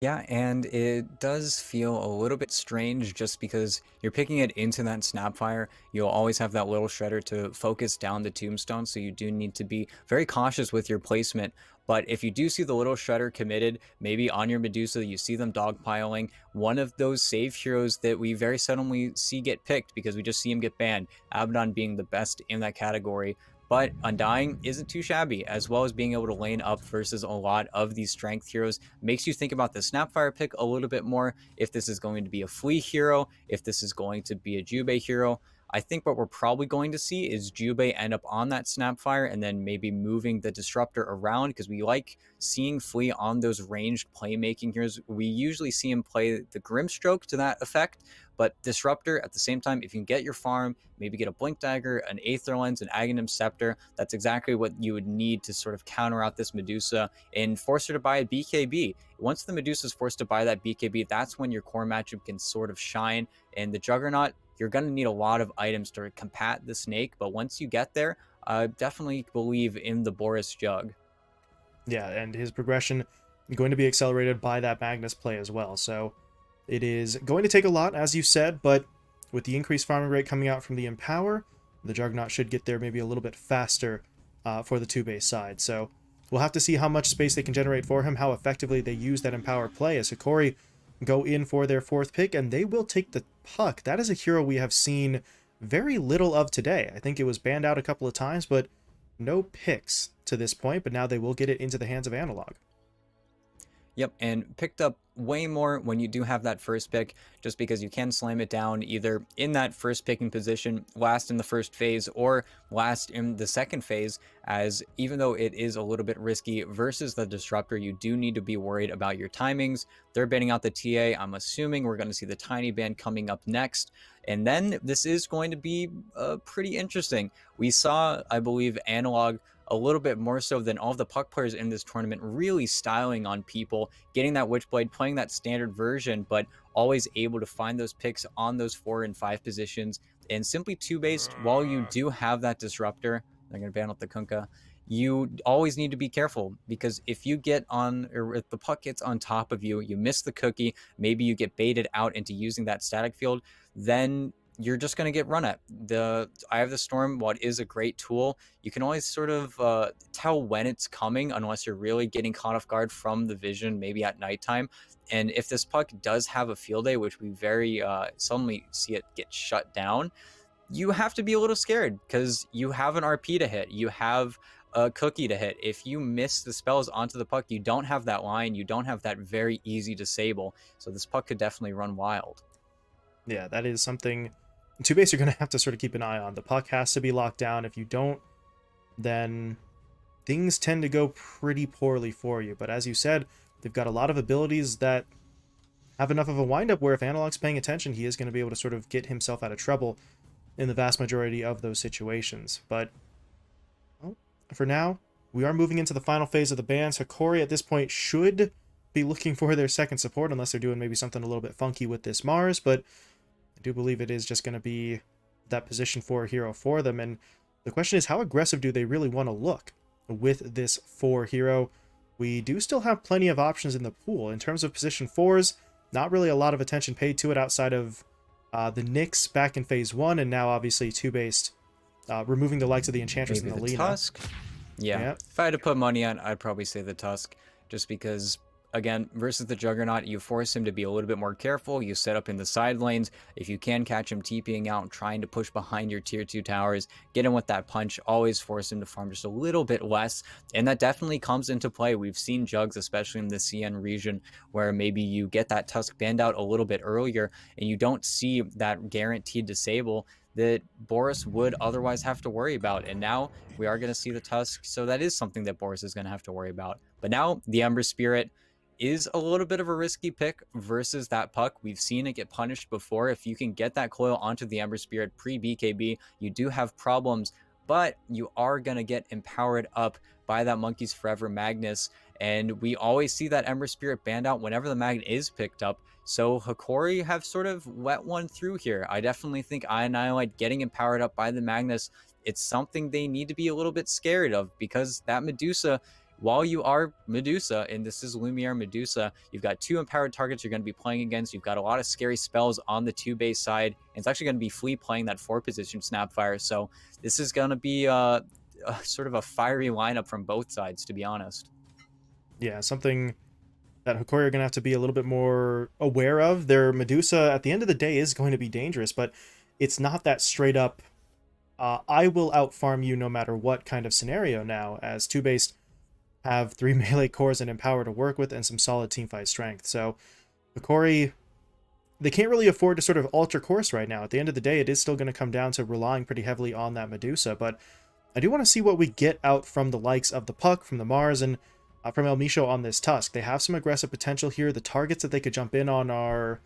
Yeah, and it does feel a little bit strange just because you're picking it into that Snapfire. You'll always have that little shredder to focus down the tombstone, so you do need to be very cautious with your placement. But if you do see the little shredder committed, maybe on your Medusa, you see them dogpiling, one of those save heroes that we very seldomly see get picked because we just see him get banned, Abaddon being the best in that category. But Undying isn't too shabby, as well as being able to lane up versus a lot of these strength heroes. Makes you think about the Snapfire pick a little bit more. If this is going to be a Flea hero, if this is going to be a Jubei hero. I think what we're probably going to see is Jubei end up on that Snapfire and then maybe moving the Disruptor around because we like seeing Flea on those ranged playmaking heroes. We usually see him play the Grimstroke to that effect, but Disruptor at the same time, if you can get your farm, maybe get a Blink Dagger, an Aether Lens, an Aghanim Scepter, that's exactly what you would need to sort of counter out this Medusa and force her to buy a BKB. Once the Medusa is forced to buy that BKB, that's when your core matchup can sort of shine. And the Juggernaut, you're going to need a lot of items to combat the Snake, but once you get there, definitely believe in the Boris Jug. Yeah, and his progression going to be accelerated by that Magnus play as well. So it is going to take a lot, as you said, but with the increased farming rate coming out from the Empower, the Juggernaut should get there maybe a little bit faster for the two-base side. So we'll have to see how much space they can generate for him, how effectively they use that Empower play as Hokori go in for their fourth pick, and they will take the Puck. That is a hero we have seen very little of today. I think it was banned out a couple of times, but no picks to this point, but now they will get it into the hands of Analog. Yep, and picked up way more when you do have that first pick, just because you can slam it down either in that first picking position, last in the first phase, or last in the second phase, as even though it is a little bit risky versus the Disruptor, you do need to be worried about your timings. They're banning out the TA. I'm assuming we're going to see the Tiny Ban coming up next. And then this is going to be pretty interesting. We saw, I believe, Analog a little bit more so than all of the Puck players in this tournament, really styling on people, getting that Witchblade, playing that standard version, but always able to find those picks on those 4 and 5 positions. And simply two-based, while you do have that Disruptor, they're going to ban out the Kunkka, you always need to be careful, because if you get on, or if the Puck gets on top of you, you miss the cookie, maybe you get baited out into using that static field, then you're just going to get run at. The Eye of the Storm, while it is a great tool, you can always sort of tell when it's coming unless you're really getting caught off guard from the vision, maybe at nighttime. And if this Puck does have a field day, which we very suddenly see it get shut down, you have to be a little scared because you have an RP to hit. You have a cookie to hit. If you miss the spells onto the Puck, you don't have that line. You don't have that very easy disable. So this Puck could definitely run wild. Yeah, that is something two base you're going to have to sort of keep an eye on. The Puck has to be locked down. If you don't, then things tend to go pretty poorly for you. But as you said, they've got a lot of abilities that have enough of a windup where if Analog's paying attention, he is going to be able to sort of get himself out of trouble in the vast majority of those situations. But well, for now, we are moving into the final phase of the bans. Hokori at this point should be looking for their second support, unless they're doing maybe something a little bit funky with this Mars, but I do believe it is just going to be that position 4 hero for them. And the question is, how aggressive do they really want to look with this 4 hero? We do still have plenty of options in the pool. In terms of position 4s, not really a lot of attention paid to it outside of the Nyx back in phase 1, and now obviously 2-based, removing the likes of the Enchantress Maybe and the the Lina. Tusk. Yeah, Yeah, if I had to put money on, I'd probably say the Tusk, just because, again, versus the Juggernaut, you force him to be a little bit more careful. You set up in the side lanes. If you can catch him TPing out and trying to push behind your tier 2 towers, get him with that punch, always force him to farm just a little bit less. And that definitely comes into play. We've seen Jugs, especially in the CN region, where maybe you get that Tusk banned out a little bit earlier and you don't see that guaranteed disable that Boris would otherwise have to worry about. And now we are going to see the Tusk, so that is something that Boris is going to have to worry about. But now the Ember Spirit is a little bit of a risky pick versus that Puck. We've seen it get punished before. If you can get that coil onto the Ember Spirit pre-BKB, you do have problems, but you are going to get empowered up by that Monkeys Forever Magnus. And we always see that Ember Spirit banned out whenever the Mag is picked up. So Hokori have sort of wet one through here. I definitely think Annihilate getting empowered up by the Magnus, it's something they need to be a little bit scared of, because that Medusa, while you are Medusa, and this is Lumiere Medusa, you've got 2 empowered targets you're going to be playing against. You've got a lot of scary spells on the 2 base side, and it's actually going to be Flea playing that 4 position Snapfire. So this is going to be sort of a fiery lineup from both sides, to be honest. Yeah, something that Hokori are going to have to be a little bit more aware of. Their Medusa, at the end of the day, is going to be dangerous, but it's not that straight up, I will outfarm you no matter what kind of scenario now, as 2-based have 3 melee cores and empower to work with and some solid teamfight strength. So Hokori, they can't really afford to sort of alter course right now. At the end of the day, it is still going to come down to relying pretty heavily on that Medusa, but I do want to see what we get out from the likes of the Puck, from the Mars, and from El Micho on this Tusk. They have some aggressive potential here. The targets that they could jump in on are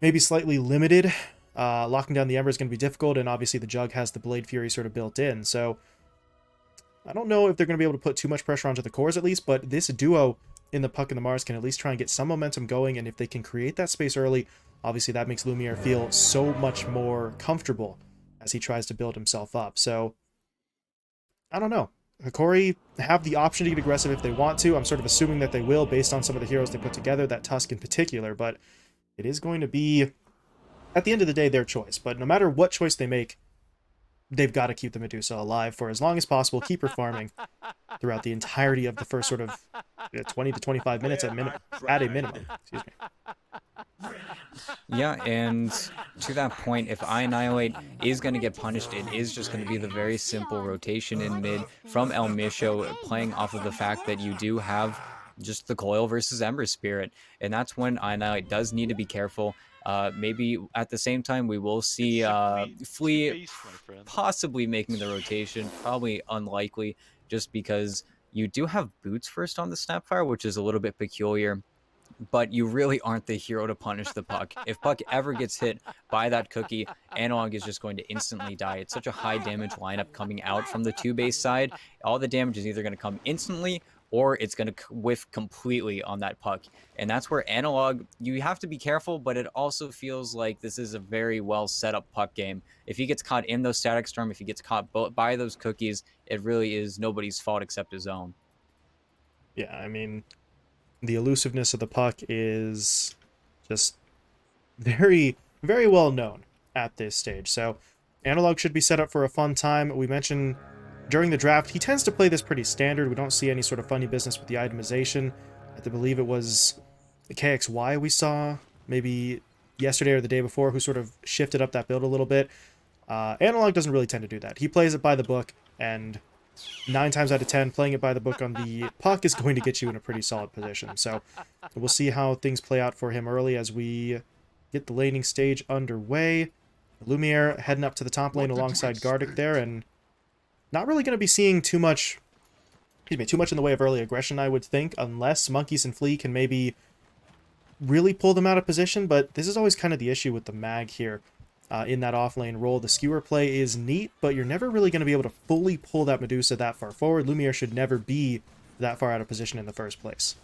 maybe slightly limited. Locking down the Ember is going to be difficult, and obviously the Jug has the Blade Fury sort of built in. So I don't know if they're going to be able to put too much pressure onto the cores at least, but this duo in the Puck and the Mars can at least try and get some momentum going, and if they can create that space early, obviously that makes Lumiere feel so much more comfortable as he tries to build himself up. So I don't know. Hokori have the option to get aggressive if they want to. I'm sort of assuming that they will based on some of the heroes they put together, that Tusk in particular, but it is going to be, at the end of the day, their choice. But no matter what choice they make, they've got to keep the Medusa alive for as long as possible, keep her farming throughout the entirety of the first sort of 20 to 25 minutes at a minimum. Excuse me. Yeah, and to that point, if I Annihilate is going to get punished, it is just going to be the very simple rotation in mid from El Micho, playing off of the fact that you do have just the Coil versus Ember Spirit, and that's when I Annihilate does need to be careful. Maybe at the same time, we will see Flea possibly making the rotation, probably unlikely, just because you do have Boots first on the Snapfire, which is a little bit peculiar, but you really aren't the hero to punish the Puck. If Puck ever gets hit by that cookie, Analog is just going to instantly die. It's such a high damage lineup coming out from the 2-base side. All the damage is either going to come instantly or it's going to whiff completely on that Puck. And that's where Analog, you have to be careful, but it also feels like this is a very well set up Puck game. If he gets caught in those Static Storm, if he gets caught by those cookies, it really is nobody's fault except his own. Yeah, I mean, the elusiveness of the Puck is just very, very well known at this stage. So Analog should be set up for a fun time. We mentioned during the draft, he tends to play this pretty standard. We don't see any sort of funny business with the itemization. I believe it was the KXY we saw maybe yesterday or the day before who sort of shifted up that build a little bit. Analog doesn't really tend to do that. He plays it by the book, and 9 times out of 10, playing it by the book on the Puck is going to get you in a pretty solid position. So we'll see how things play out for him early as we get the laning stage underway. Lumiere heading up to the top lane alongside Gardic there, and not really going to be seeing too much in the way of early aggression, I would think, unless Monkeys and Flea can maybe really pull them out of position, but this is always kind of the issue with the mag here. In that offlane role, the skewer play is neat, but you're never really going to be able to fully pull that Medusa that far forward. Lumiere should never be that far out of position in the first place.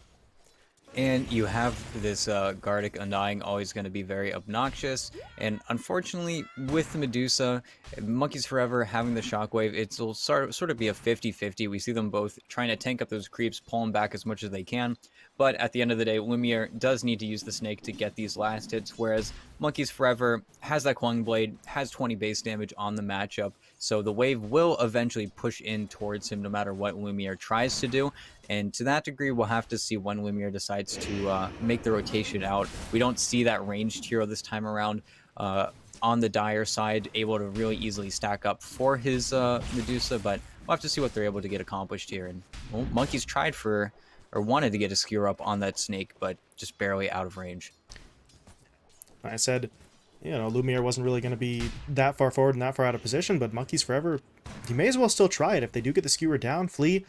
And you have this Gardic Undying always going to be very obnoxious, and unfortunately with the Medusa, Monkeys Forever having the Shockwave, it'll sort of be a 50-50. We see them both trying to tank up those creeps, pull them back as much as they can, but at the end of the day, Lumiere does need to use the Snake to get these last hits, whereas Monkeys Forever has that Clung Blade, has 20 base damage on the matchup, so the wave will eventually push in towards him no matter what Lumiere tries to do. And to that degree, we'll have to see when Lumiere decides to make the rotation out. We don't see that ranged hero this time around on the Dire side, able to really easily stack up for his Medusa, but we'll have to see what they're able to get accomplished here. And well, Monkeys tried for, or wanted to get a skewer up on that Snake, but just barely out of range. I said, you know, Lumiere wasn't really going to be that far forward and that far out of position, but Monkeys Forever, you may as well still try it. If they do get the skewer down, Flea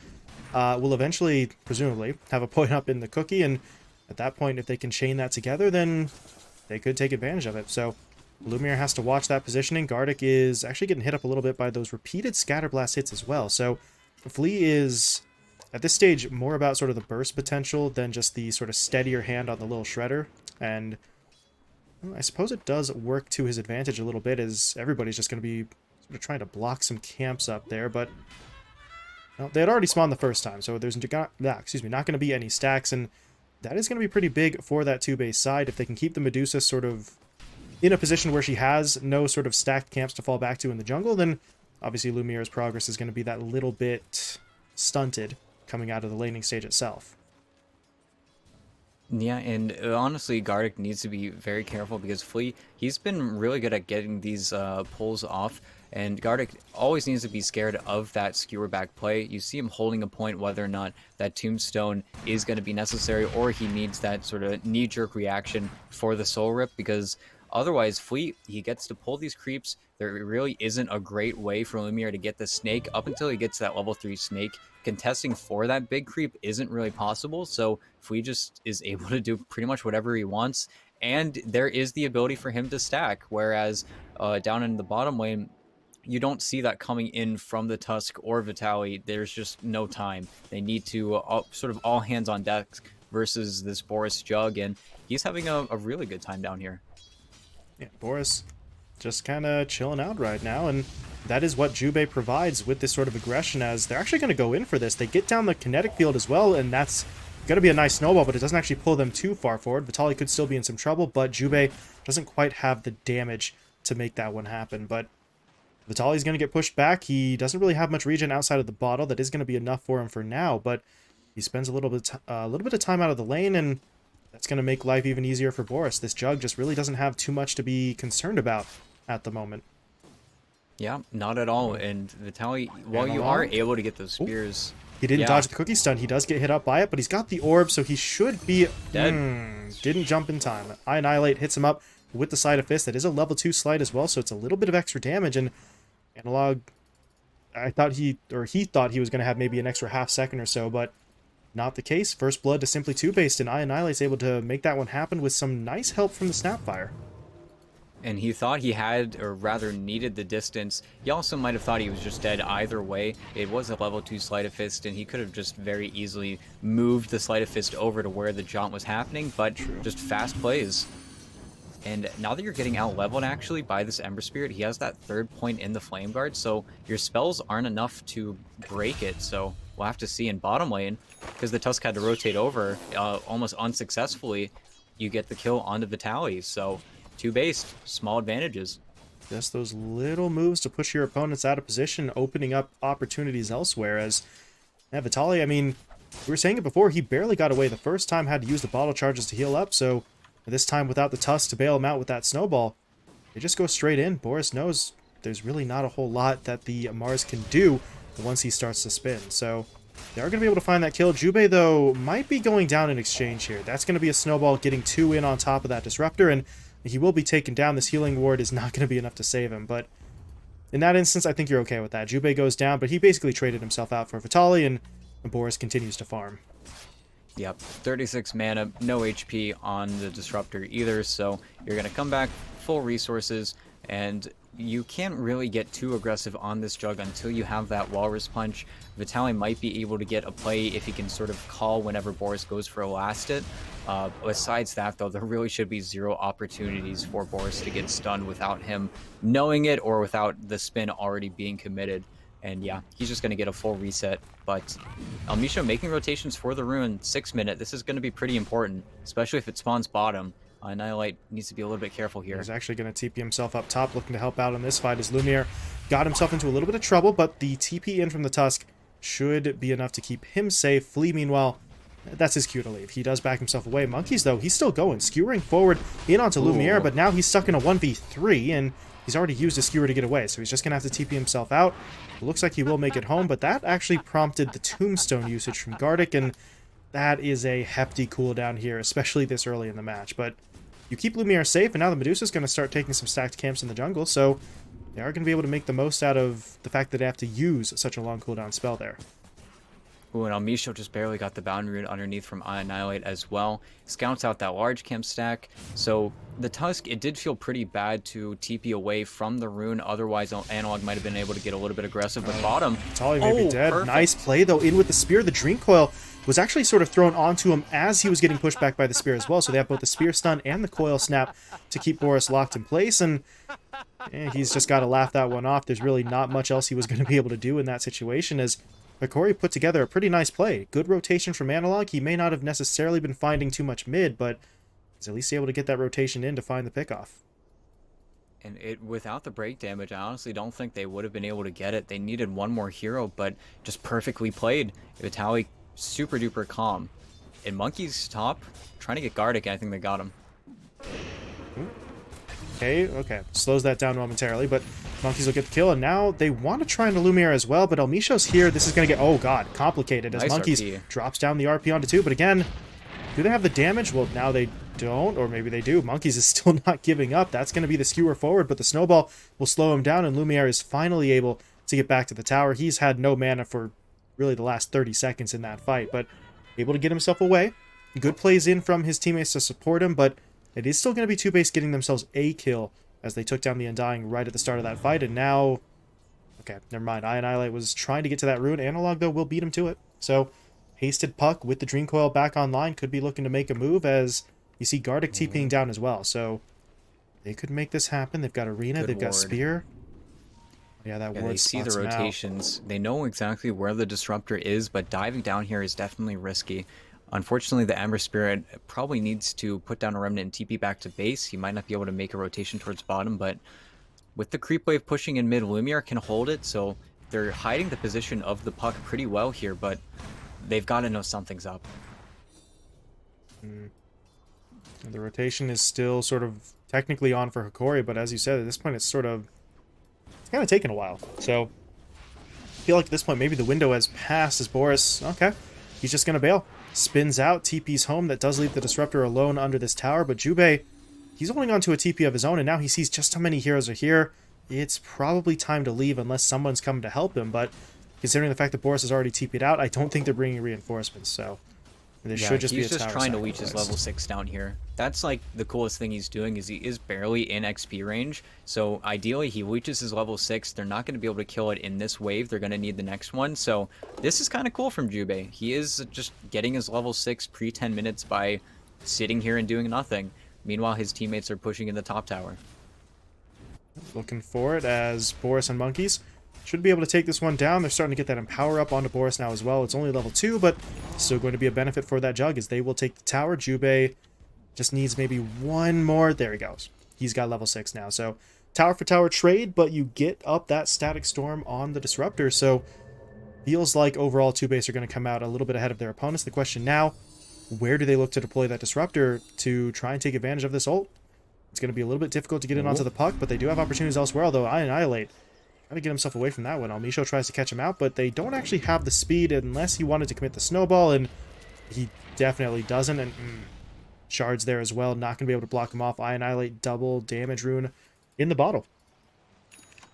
will eventually, presumably, have a point up in the cookie, and at that point, if they can chain that together, then they could take advantage of it. So Lumiere has to watch that positioning. Gardic is actually getting hit up a little bit by those repeated Scatterblast hits as well. So Flea is, at this stage, more about sort of the burst potential than just the sort of steadier hand on the little Shredder. And well, I suppose it does work to his advantage a little bit, as everybody's just going to be sort of trying to block some camps up there, but Well, they had already spawned the first time, so there's not going to be any stacks, and that is going to be pretty big for that 2-base side. If they can keep the Medusa sort of in a position where she has no sort of stacked camps to fall back to in the jungle, then obviously Lumiere's progress is going to be that little bit stunted coming out of the laning stage itself. Yeah, and honestly, Gardic needs to be very careful because Flea, he's been really good at getting these pulls off, and Gardic always needs to be scared of that skewer back play. You see him holding a point whether or not that tombstone is going to be necessary, or he needs that sort of knee-jerk reaction for the soul rip, because otherwise, Fleet, he gets to pull these creeps. There really isn't a great way for Lumiere to get the snake up until he gets that level 3 snake. Contesting for that big creep isn't really possible, so Fleet just is able to do pretty much whatever he wants, and there is the ability for him to stack, whereas down in the bottom lane, you don't see that coming in from the Tusk or Vitaly. There's just no time. They need to sort of all hands on deck versus this Boris Jug, and he's having a really good time down here. Yeah, Boris just kind of chilling out right now, and that is what Jubei provides with this sort of aggression, as they're actually going to go in for this. They get down the kinetic field as well, and that's going to be a nice snowball, but it doesn't actually pull them too far forward. Vitaly could still be in some trouble, but Jubei doesn't quite have the damage to make that one happen. But Vitaly's going to get pushed back. He doesn't really have much regen outside of the bottle. That is going to be enough for him for now, but he spends a little bit of time out of the lane, and that's going to make life even easier for Boris. This Jug just really doesn't have too much to be concerned about at the moment. Yeah, not at all. And Vitaly, while you are able to get those spears... He didn't dodge the cookie stun. He does get hit up by it, but he's got the orb, so he should be dead. Didn't jump in time. I Annihilate hits him up with the Sleight of Fist. That is a level 2 slide as well, so it's a little bit of extra damage. And Analog, I thought he thought he was going to have maybe an extra half second or so, but not the case. First blood to simply 2-based, and I Annihilate's able to make that one happen with some nice help from the Snapfire. And he thought he had, or rather needed the distance. He also might have thought he was just dead either way. It was a level 2 Sleight of Fist, and he could have just very easily moved the Sleight of Fist over to where the jaunt was happening, but just fast plays. And now that you're getting out-leveled, actually, by this Ember Spirit, he has that third point in the Flame Guard, so your spells aren't enough to break it, so we'll have to see in bottom lane, because the Tusk had to rotate over almost unsuccessfully. You get the kill onto Vitaly, so 2-based, small advantages. Just those little moves to push your opponents out of position, opening up opportunities elsewhere. As Vitaly, I mean, we were saying it before, he barely got away the first time, had to use the bottle charges to heal up, so this time without the Tusk to bail him out with that snowball, they just go straight in. Boris knows there's really not a whole lot that the Mars can do once he starts to spin, so they are going to be able to find that kill. Jubei, though, might be going down in exchange here. That's going to be a snowball getting 2 in on top of that Disruptor, and he will be taken down. This healing ward is not going to be enough to save him, but in that instance, I think you're okay with that. Jubei goes down, but he basically traded himself out for Vitaly, and Boris continues to farm. Yep, 36 mana, no HP on the Disruptor either, so you're going to come back full resources, and you can't really get too aggressive on this Jug until you have that Walrus Punch. Vitaly might be able to get a play if he can sort of call whenever Boris goes for a last hit. Besides that, though, there really should be 0 opportunities for Boris to get stunned without him knowing it or without the spin already being committed. And yeah, he's just going to get a full reset. But Misho making rotations for the Rune, 6-minute. This is going to be pretty important, especially if it spawns bottom. Annihilate needs to be a little bit careful here. He's actually going to TP himself up top, looking to help out in this fight as Lumiere got himself into a little bit of trouble, but the TP in from the Tusk should be enough to keep him safe. Flea, meanwhile, that's his cue to leave. He does back himself away. Monkeys, though, he's still going, skewering forward in onto Lumiere, but now he's stuck in a 1v3, and he's already used his skewer to get away, so he's just going to have to TP himself out. It looks like he will make it home, but that actually prompted the Tombstone usage from Gardic, and that is a hefty cooldown here, especially this early in the match. But you keep Lumiere safe, and now the Medusa's going to start taking some stacked camps in the jungle, so they are going to be able to make the most out of the fact that they have to use such a long cooldown spell there. Ooh, and Misho just barely got the boundary rune underneath from Annihilate as well. Scouts out that large camp stack. So the Tusk, it did feel pretty bad to TP away from the rune. Otherwise, Analog might have been able to get a little bit aggressive. But bottom... Tali may be dead. Perfect. Nice play, though, in with the spear. The Dream Coil was actually sort of thrown onto him as he was getting pushed back by the spear as well. So they have both the spear stun and the coil snap to keep Boris locked in place. And he's just got to laugh that one off. There's really not much else he was going to be able to do in that situation, as Hokori put together a pretty nice play. Good rotation from Analog. He may not have necessarily been finding too much mid, but he's at least able to get that rotation in to find the pickoff. And without the break damage, I honestly don't think they would have been able to get it. They needed one more hero, but just perfectly played. Vitaly super duper calm. And Monkey's top, trying to get Gardic, and I think they got him. Okay. Slows that down momentarily, but Monkeys will get the kill, and now they want to try into Lumiere as well, but Elmisho's here. This is going to get, oh god, complicated as Nice Monkeys RP. drops down the RP onto 2, but again, do they have the damage? Well, now they don't, or maybe they do. Monkeys is still not giving up. That's going to be the skewer forward, but the snowball will slow him down, and Lumiere is finally able to get back to the tower. He's had no mana for really the last 30 seconds in that fight, but able to get himself away. Good plays in from his teammates to support him, but it is still going to be TOOBASED getting themselves a kill as they took down the Undying right at the start of that fight, and now... Okay, never mind. Annihilate was trying to get to that rune. Analog, though, will beat him to it. So, Hasted Puck with the Dream Coil back online could be looking to make a move as you see Gardic TPing down as well. So, they could make this happen. They've got Arena, Good they've got ward. Spear. Yeah, that ward They see the spots him out. rotations. They know exactly where the disruptor is, but diving down here is definitely risky. Unfortunately, the Amber Spirit probably needs to put down a Remnant and TP back to base. He might not be able to make a rotation towards bottom, but with the creep wave pushing in mid, Lumiere can hold it, so they're hiding the position of the puck pretty well here, but they've got to know something's up. And the rotation is still sort of technically on for Hokori, but as you said, at this point it's kind of taken a while. So I feel like at this point maybe the window has passed as Boris, okay, he's just going to bail. Spins out, TP's home. That does leave the Disruptor alone under this tower, but Jubei, he's holding on to a TP of his own, and now he sees just how many heroes are here. It's probably time to leave unless someone's coming to help him, but considering the fact that Boris has already TP'd out, I don't think they're bringing reinforcements, so there should just be a he's just tower trying to leech his sacrifice. level 6 down here. That's like the coolest thing he's doing is he is barely in XP range. So ideally he leeches his level 6. They're not going to be able to kill it in this wave. They're going to need the next one. So this is kind of cool from Jubei. He is just getting his level 6 pre 10 minutes by sitting here and doing nothing. Meanwhile his teammates are pushing in the top tower. Looking for it as Boris and Monkeys should be able to take this one down. They're starting to get that Empower up onto Boris now as well. It's only level 2, but still going to be a benefit for that Jug as they will take the tower. Jubei just needs maybe one more. There he goes. He's got level 6 now. So tower for tower trade, but you get up that Static Storm on the Disruptor. So feels like overall TOOBASED are going to come out a little bit ahead of their opponents. The question now, where do they look to deploy that Disruptor to try and take advantage of this ult? It's going to be a little bit difficult to get in onto the puck, but they do have opportunities elsewhere, although Annihilate trying to get himself away from that one. Elmisho tries to catch him out, but they don't actually have the speed unless he wanted to commit the snowball, and he definitely doesn't. And shards there as well, not going to be able to block him off. Annihilate double damage rune in the bottle.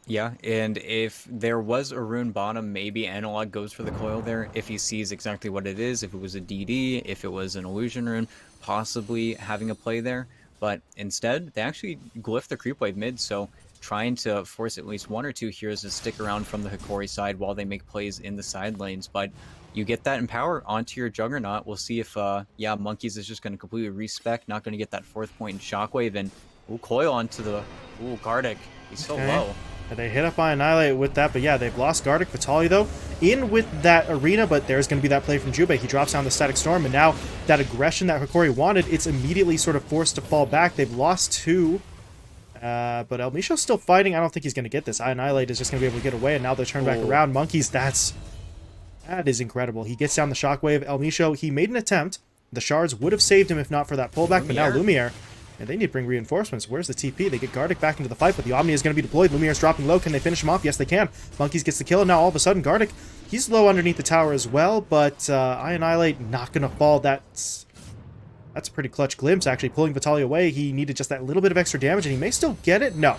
Yeah, and if there was a rune bottom, maybe Analog goes for the coil there if he sees exactly what it is. If it was a DD, if it was an illusion rune, possibly having a play there. But instead, they actually glyph the creep wave mid, so trying to force at least one or two heroes to stick around from the Hokori side while they make plays in the side lanes. But you get that Empower onto your Juggernaut. We'll see if, yeah, Monkeys is just going to completely respec, not going to get that 4th point in Shockwave, and coil onto the, Gardic. He's so low. And they hit up by Annihilate with that, but yeah, they've lost Gardic. Vitaly, though, in with that Arena, but there's going to be that play from Jubei. He drops down the Static Storm, and now that aggression that Hokori wanted, it's immediately sort of forced to fall back. They've lost 2. But Elmisho's still fighting. I don't think he's going to get this. Annihilate is just going to be able to get away, and now they're turned back around. Monkeys, that is incredible. He gets down the Shockwave. Elmisho, he made an attempt. The shards would have saved him if not for that pullback, but now Lumiere, and they need to bring reinforcements. Where's the TP? They get Gardic back into the fight, but the Omni is going to be deployed. Lumiere's dropping low. Can they finish him off? Yes, they can. Monkeys gets the kill, and now all of a sudden, Gardic, he's low underneath the tower as well, but Annihilate not going to fall. That's a pretty clutch glimpse, actually, pulling Vitaly away. He needed just that little bit of extra damage, and he may still get it. No.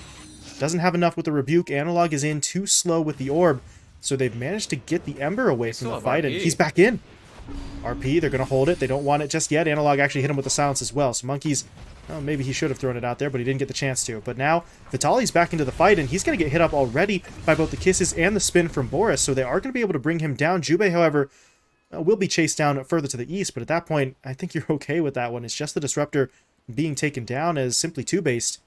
Doesn't have enough with the Rebuke. Analog is in too slow with the Orb, so they've managed to get the Ember away from the fight, and he's back in. RP, they're going to hold it. They don't want it just yet. Analog actually hit him with the Silence as well, so Monkeys, well, maybe he should have thrown it out there, but he didn't get the chance to. But now, Vitaly's back into the fight, and he's going to get hit up already by both the Kisses and the Spin from Boris, so they are going to be able to bring him down. Jubei, however, will be chased down further to the east, but at that point, I think you're okay with that one. It's just the Disruptor being taken down as simply TOOBASED.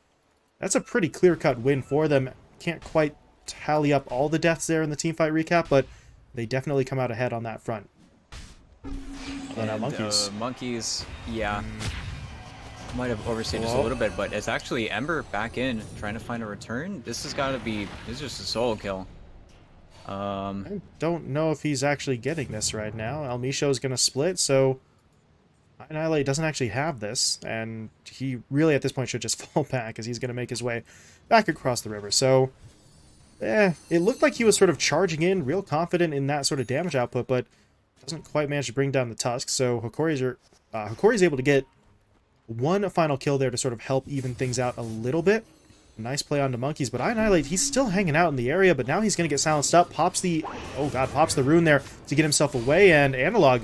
That's a pretty clear-cut win for them. Can't quite tally up all the deaths there in the teamfight recap, but they definitely come out ahead on that front. Although now And monkeys. monkeys, yeah, might have overstayed just a Whoa. little bit, but it's actually Ember back in, trying to find a return. This has got to be, this is just a solo kill. I don't know if he's actually getting this right now. El Misho's going to split, so Annihilate doesn't actually have this, and he really at this point should just fall back because he's going to make his way back across the river. So, it looked like he was sort of charging in, real confident in that sort of damage output, but doesn't quite manage to bring down the Tusk. So Hokori's able to get one final kill there to sort of help even things out a little bit. Nice play on the monkeys, but Annihilate, he's still hanging out in the area, but now he's going to get silenced up. Pops the rune there to get himself away, and Analog,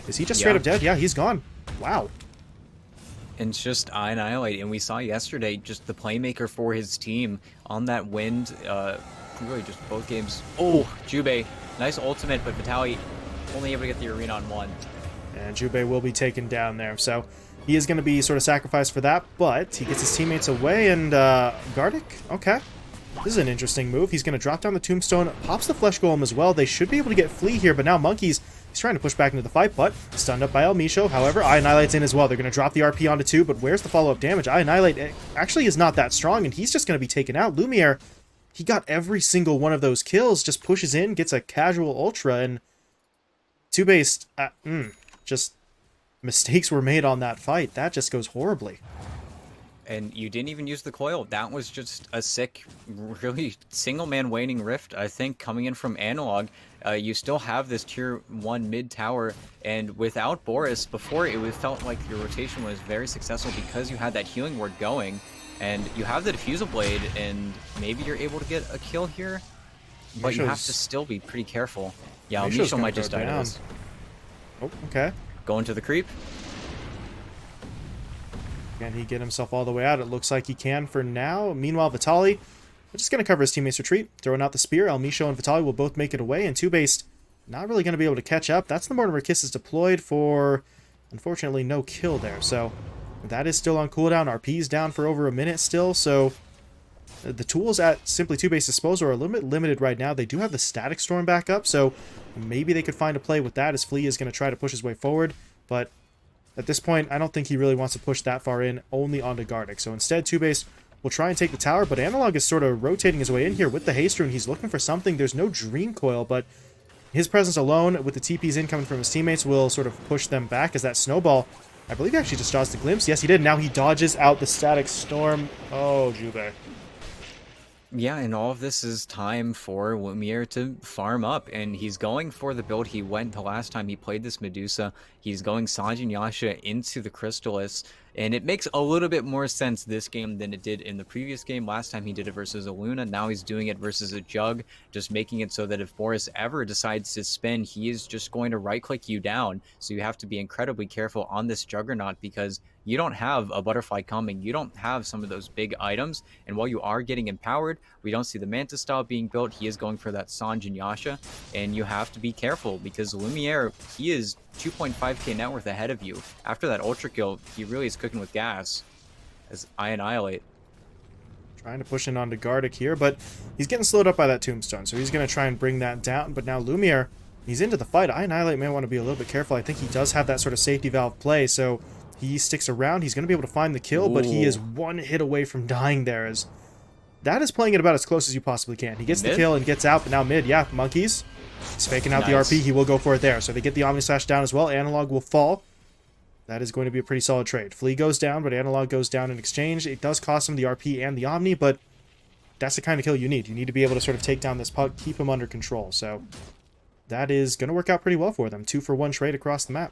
is he just straight up dead? Yeah, he's gone. Wow. And it's just Annihilate, and we saw yesterday just the playmaker for his team on that wind, really just both games. Oh, Jubei, nice ultimate, but Vitaly only able to get the arena on one. And Jubei will be taken down there, so he is going to be sort of sacrificed for that, but he gets his teammates away, and Gardic, okay. This is an interesting move. He's going to drop down the tombstone, pops the flesh golem as well. They should be able to get Flea here, but now monkeys, he's trying to push back into the fight, but stunned up by El Misho. However, Annihilate's in as well. They're going to drop the RP onto 2, but where's the follow-up damage? Annihilate actually is not that strong, and he's just going to be taken out. Lumiere, he got every single one of those kills, just pushes in, gets a casual ultra, and TOOBASED, just mistakes were made on that fight. That just goes horribly. And you didn't even use the coil. That was just a sick, really single-man waning rift, I think, coming in from Analog. You still have this tier 1 mid tower, and without Boris, before it felt like your rotation was very successful because you had that healing ward going, and you have the diffusal blade, and maybe you're able to get a kill here, but you have to still be pretty careful. Yeah, Misho might just die to this. Oh, okay. Going to the creep. Can he get himself all the way out? It looks like he can for now. Meanwhile, Vitaly, just going to cover his teammate's retreat. Throwing out the spear. El Misho and Vitaly will both make it away. And TOOBASED not really going to be able to catch up. That's the Mortimer Kisses deployed for, unfortunately, no kill there. So that is still on cooldown. RP's down for over a minute still. So the tools at Simply TOOBASED's disposal are a little bit limited right now. They do have the Static Storm back up. So maybe they could find a play with that as Flea is going to try to push his way forward. But at this point, I don't think he really wants to push that far in, only onto Gardic. So instead, TOOBASED will try and take the tower, but Analog is sort of rotating his way in here with the haste rune. He's looking for something. There's no Dream Coil, but his presence alone, with the TPs incoming from his teammates, will sort of push them back as that snowball, I believe he actually just dodged the glimpse. Yes, he did. Now he dodges out the Static Storm. Oh, Jubei. Yeah, and all of this is time for Lumiere to farm up, and he's going for the build he went the last time he played this Medusa. He's going Sanjin Yasha into the Crystallis, and it makes a little bit more sense this game than it did in the previous game. Last time he did it versus a Luna, now he's doing it versus a Jug, just making it so that if Boris ever decides to spin, he is just going to right-click you down, so you have to be incredibly careful on this Juggernaut because you don't have a butterfly coming, you don't have some of those big items, and while you are getting empowered, we don't see the Manta style being built. He is going for that Sanjin Yasha, and you have to be careful because Lumiere, he is 2.5k net worth ahead of you. After that ultra kill, he really is cooking with gas as I Annihilate. Trying to push in onto Gardic here, but he's getting slowed up by that tombstone, so he's going to try and bring that down. But now Lumiere, he's into the fight. I Annihilate may want to be a little bit careful. I think he does have that sort of safety valve play, so he sticks around. He's going to be able to find the kill, but he is one hit away from dying there. As that is playing it about as close as you possibly can. He gets the kill and gets out, but now mid, yeah, monkeys. He's faking out the RP. He will go for it there. So they get the Omni Slash down as well. Analog will fall. That is going to be a pretty solid trade. Flea goes down, but Analog goes down in exchange. It does cost him the RP and the Omni, but that's the kind of kill you need. You need to be able to sort of take down this puck, keep him under control. So that is going to work out pretty well for them. 2-for-1 trade across the map.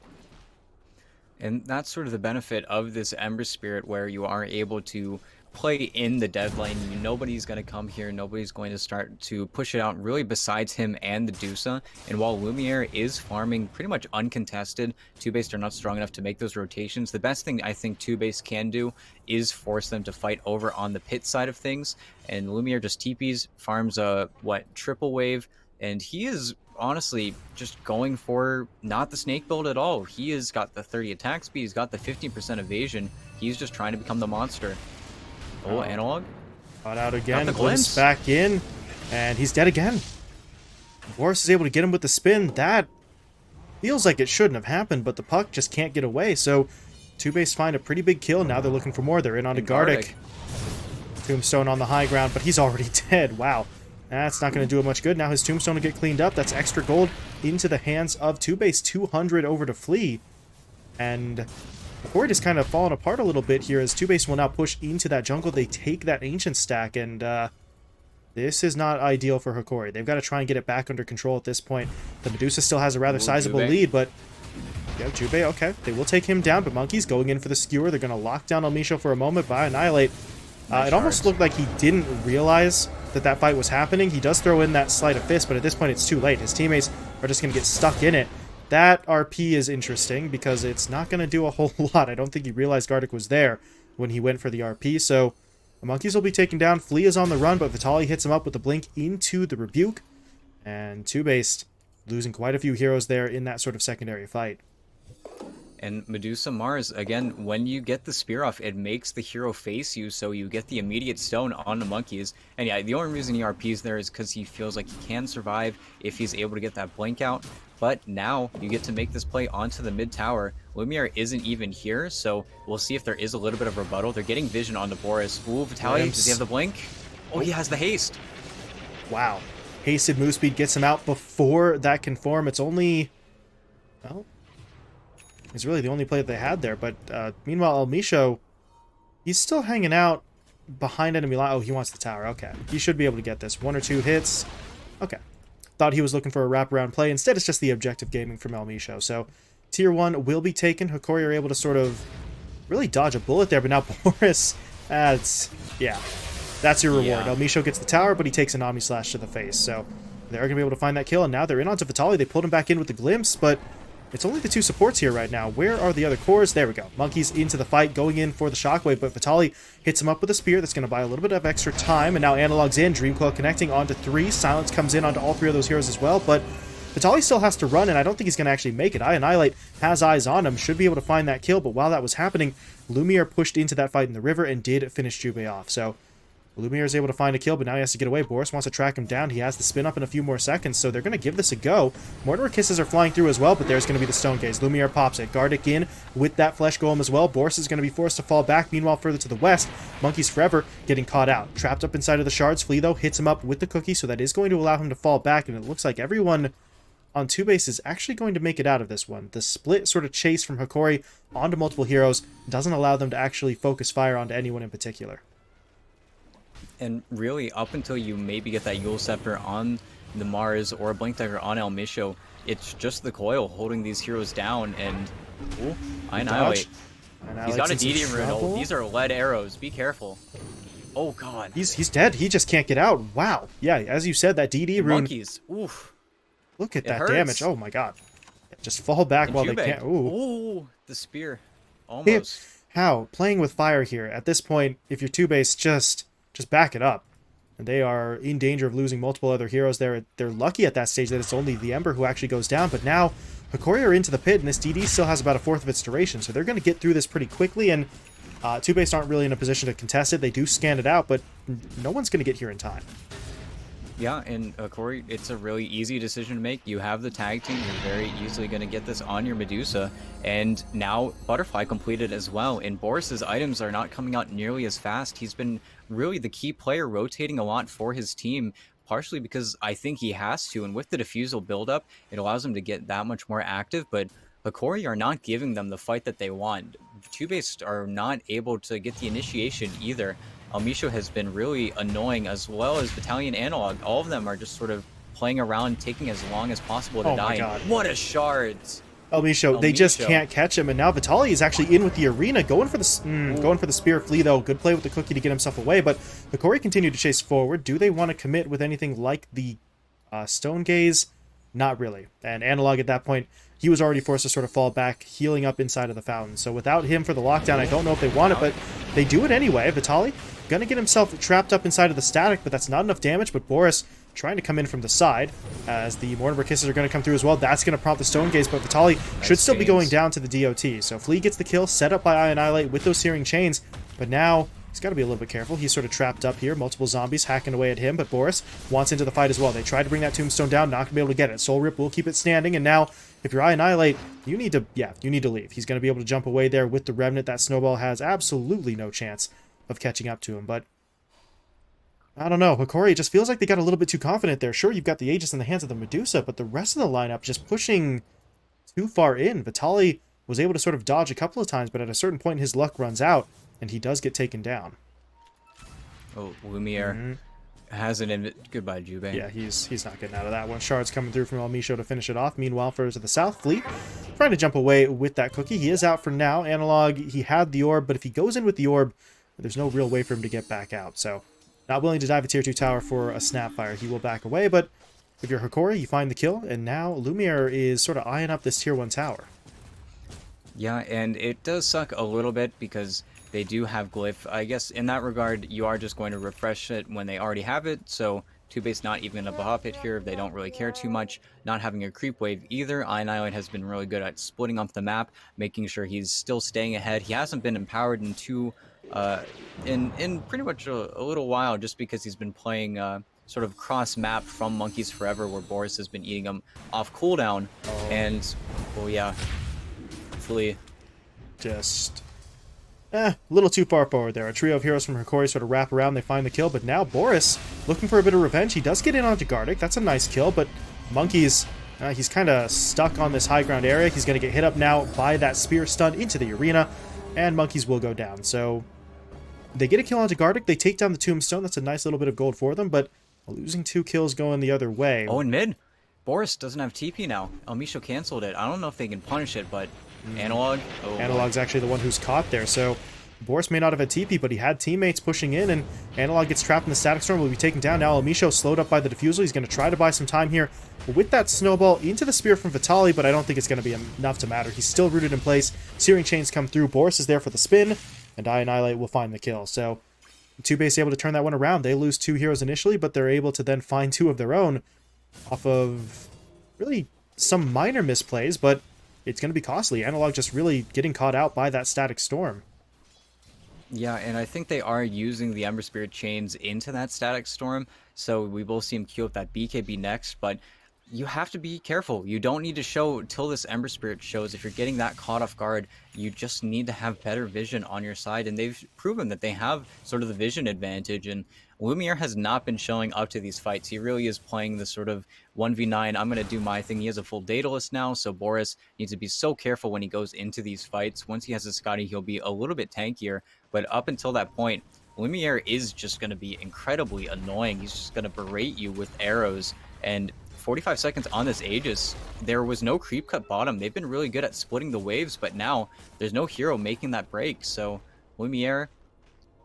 And that's sort of the benefit of this Ember Spirit, where you are able to play in the dead lane. Nobody's going to come here. Nobody's going to start to push it out, really, besides him and the Dusa. And while Lumiere is farming pretty much uncontested, TOOBASED are not strong enough to make those rotations. The best thing I think TOOBASED can do is force them to fight over on the pit side of things. And Lumiere just TPs, farms a, triple wave, and he is honestly just going for not the snake build at all. He has got the 30 attack speed, he's got the 15% evasion. He's just trying to become the monster. Oh, Analog. Caught out again, glimpse back in, and he's dead again. Boris is able to get him with the spin. That feels like it shouldn't have happened, but the puck just can't get away. So TOOBASED find a pretty big kill. Now they're looking for more. They're in onto Gardic. Tombstone on the high ground, but he's already dead. Wow. That's not going to do him much good. Now his tombstone will get cleaned up. That's extra gold into the hands of TOOBASED. 200 over to Flea. And Hokori just kind of fallen apart a little bit here as TOOBASED will now push into that jungle. They take that ancient stack, and this is not ideal for Hokori. They've got to try and get it back under control at this point. The Medusa still has a rather sizable lead, but yeah, Jubei, okay. They will take him down, but Monkey's going in for the skewer. They're going to lock down Elmisho for a moment by Annihilate. It almost looked like he didn't realize that fight was happening. He does throw in that sleight of fist, but at this point it's too late. His teammates are just going to get stuck in it. That RP is interesting because it's not going to do a whole lot. I don't think he realized Gardic was there when he went for the RP, so the Monkeys will be taken down. Flea is on the run, but Vitaly hits him up with the blink into the Rebuke, and TOOBASED losing quite a few heroes there in that sort of secondary fight. And Medusa Mars, again, when you get the spear off, it makes the hero face you, so you get the immediate stone on the Monkeys. And yeah, the only reason he RPs there is because he feels like he can survive if he's able to get that blink out. But now you get to make this play onto the mid tower. Lumiere isn't even here, so we'll see if there is a little bit of rebuttal. They're getting vision on the Boris. Ooh, Vitaly, does he have the blink? Oh, he has the haste. Wow. Hasted move speed gets him out before that can form. It's only... well... it's really the only play that they had there, but meanwhile, Elmisho, he's still hanging out behind enemy line. Oh, he wants the tower. Okay. He should be able to get this. 1 or 2 hits. Okay. Thought he was looking for a wraparound play. Instead, it's just the objective gaming from Elmisho. So, Tier 1 will be taken. Hokori are able to sort of really dodge a bullet there, but now Boris, that's your reward. Yeah. Elmisho gets the tower, but he takes an Omni Slash to the face. So, they're going to be able to find that kill, and now they're in onto Vitaly. They pulled him back in with the glimpse, but it's only the 2 supports here right now. Where are the other cores? There we go. Monkeys into the fight, going in for the shockwave, but Vitaly hits him up with a spear. That's going to buy a little bit of extra time, and now Analog's in. Dreamcoil connecting onto 3. Silence comes in onto all 3 of those heroes as well, but Vitaly still has to run, and I don't think he's going to actually make it. Annihilate has eyes on him, should be able to find that kill, but while that was happening, Lumiere pushed into that fight in the river and did finish Jubei off. So Lumiere is able to find a kill, but now he has to get away. Boris wants to track him down. He has the spin up in a few more seconds, so they're going to give this a go. Mortimer Kisses are flying through as well, but there's going to be the Stone Gaze. Lumiere pops it. Gardic in with that Flesh Golem as well. Boris is going to be forced to fall back. Meanwhile, further to the west, Monkeys Forever getting caught out. Trapped up inside of the shards. Flea, though, hits him up with the cookie, so that is going to allow him to fall back, and it looks like everyone on TOOBASED is actually going to make it out of this one. The split sort of chase from Hokori onto multiple heroes doesn't allow them to actually focus fire onto anyone in particular. And really, up until you maybe get that Yule Scepter on the Mars or a Blink Dagger on Elmisho, it's just the coil holding these heroes down, and ooh, Annihilate. He's got a DD rune. Oh, these are lead arrows. Be careful. Oh god. He's dead. He just can't get out. Wow. Yeah, as you said, that DD rune. Monkeys. Oof. Look at that damage. Oh my god. Just fall back and while Jubei. they can't. Ooh, the spear. Almost. How? Playing with fire here. At this point, if you're TOOBASED, just back it up. And they are in danger of losing multiple other heroes there. They're lucky at that stage that it's only the Ember who actually goes down, but now Hokori are into the pit, and this DD still has about a fourth of its duration, so they're going to get through this pretty quickly, and TOOBASED aren't really in a position to contest it. They do scan it out, but no one's going to get here in time. Yeah, and Hokori, it's a really easy decision to make. You have the tag team, you're very easily going to get this on your Medusa, and now Butterfly completed as well, and Boris's items are not coming out nearly as fast. He's been really the key player, rotating a lot for his team, partially because I think he has to, and with the Diffusal buildup, it allows him to get that much more active, but Hokori are not giving them the fight that they want. TOOBASED are not able to get the initiation either. Elmisho has been really annoying, as well as Battalion Analog. All of them are just sort of playing around, taking as long as possible to die. My god. What a shards! Elmisho, they just can't catch him, and now Vitaly is actually in with the arena, going for the spear. Flea, though, good play with the cookie to get himself away, but Hokori continued to chase forward. Do they want to commit with anything like the Stone Gaze? Not really. And Analog at that point, he was already forced to sort of fall back, healing up inside of the fountain. So without him for the lockdown, I don't know if they want it, but they do it anyway. Vitaly gonna get himself trapped up inside of the static, but that's not enough damage. But Boris trying to come in from the side as the Mortimer Kisses are going to come through as well. That's going to prompt the Stone Gaze, but Vitaly should still be going down to the DOT. So Flea gets the kill, set up by Annihilate with those Searing Chains, but now He's got to be a little bit careful. He's sort of trapped up here. Multiple zombies hacking away at him, but Boris wants into the fight as well. They try to bring that tombstone down, not going to be able to get it. Soul Rip will keep it standing, and now, if you're Annihilate, you need to, you need to leave. He's going to be able to jump away there with the Remnant. That Snowball has absolutely no chance of catching up to him, but I don't know. Hokori just feels like they got a little bit too confident there. Sure, you've got the Aegis in the hands of the Medusa, but the rest of the lineup just pushing too far in. Vitali was able to sort of dodge a couple of times, but at a certain point his luck runs out, and he does get taken down. Oh, Lumiere has an goodbye, Jube. Yeah, he's not getting out of that one. Shards coming through from El Misho to finish it off. Meanwhile, for the South Fleet, trying to jump away with that cookie. He is out for now. Analog, he had the orb, but if he goes in with the orb, there's no real way for him to get back out. So, not willing to dive a tier 2 tower for a Snapfire. He will back away, but if you're Hokori, you find the kill, and now Lumiere is sort of eyeing up this tier 1 tower. Yeah, and it does suck a little bit because they do have Glyph. I guess in that regard, you are just going to refresh it when they already have it, so TOOBASED not even going to bop it here. They don't really care too much. Not having a creep wave either. Annihilate has been really good at splitting up the map, making sure he's still staying ahead. He hasn't been empowered in pretty much a little while, just because he's been playing sort of cross map from Monkeys Forever, where Boris has been eating him off cooldown. And well, yeah, hopefully just a little too far forward there. A trio of heroes from Hokori sort of wrap around, they find the kill, but now Boris, looking for a bit of revenge, he does get in onto Gardic. That's a nice kill, but Monkeys, he's kind of stuck on this high ground area. He's going to get hit up now by that spear stun into the arena, and Monkeys will go down. So they get a kill onto Gardic, they take down the tombstone. That's a nice little bit of gold for them, but losing 2 kills going the other way. Oh, in mid, Boris doesn't have TP now. El Misho canceled it. I don't know if they can punish it, but Analog. Oh, Analog's actually the one who's caught there, so Boris may not have had TP, but he had teammates pushing in, and Analog gets trapped in the Static Storm, will be taken down. Now El Misho slowed up by the Diffusal. He's going to try to buy some time here with that Snowball into the Spear from Vitali, but I don't think it's going to be enough to matter. He's still rooted in place. Searing Chains come through. Boris is there for the spin, and Annihilate will find the kill. So TOOBASED able to turn that one around. They lose 2 heroes initially, but they're able to then find 2 of their own off of really some minor misplays, but it's going to be costly. Analog just really getting caught out by that Static Storm. Yeah, and I think they are using the Ember Spirit chains into that Static Storm, so we will see him queue up that BKB next, but you have to be careful. You don't need to show till this Ember Spirit shows. If you're getting that caught off guard, you just need to have better vision on your side, and they've proven that they have sort of the vision advantage, and Lumiere has not been showing up to these fights. He really is playing the sort of 1v9, I'm going to do my thing. He has a full Daedalus now, so Boris needs to be so careful when he goes into these fights. Once he has a Scotty, he'll be a little bit tankier, but up until that point, Lumiere is just going to be incredibly annoying. He's just going to berate you with arrows, and 45 seconds on this Aegis, there was no creep cut bottom. They've been really good at splitting the waves, but now there's no hero making that break, so Lumiere